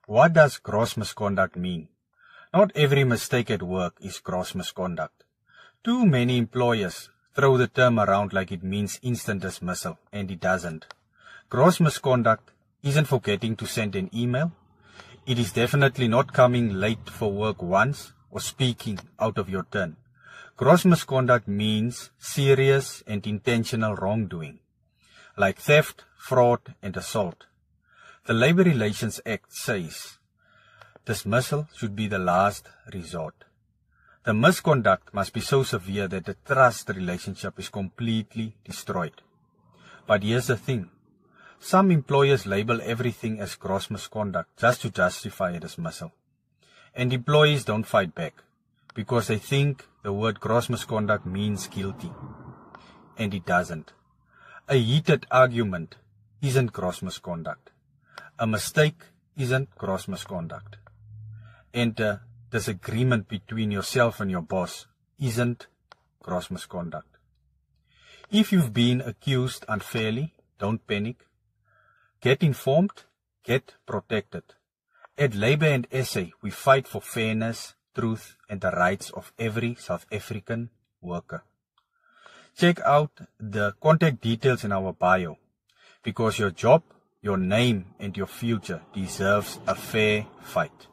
What does gross misconduct mean? Not every mistake at work is gross misconduct. Too many employers throw the term around like it means instant dismissal, and it doesn't. Gross misconduct isn't forgetting to send an email. It is definitely not coming late for work once or speaking out of your turn. Gross misconduct means serious and intentional wrongdoing, like theft, fraud, and assault. The Labour Relations Act says dismissal should be the last resort. The misconduct must be so severe that the trust relationship is completely destroyed. But here's the thing. Some employers label everything as gross misconduct just to justify a dismissal. And employees don't fight back because they think the word gross misconduct means guilty. And it doesn't. A heated argument isn't gross misconduct. A mistake isn't gross misconduct. And a disagreement between yourself and your boss isn't gross misconduct. If you've been accused unfairly, don't panic. Get informed, get protected. At Labour and SA, we fight for fairness, truth, and the rights of every South African worker. Check out the contact details in our bio, because your job, your name, and your future deserves a fair fight.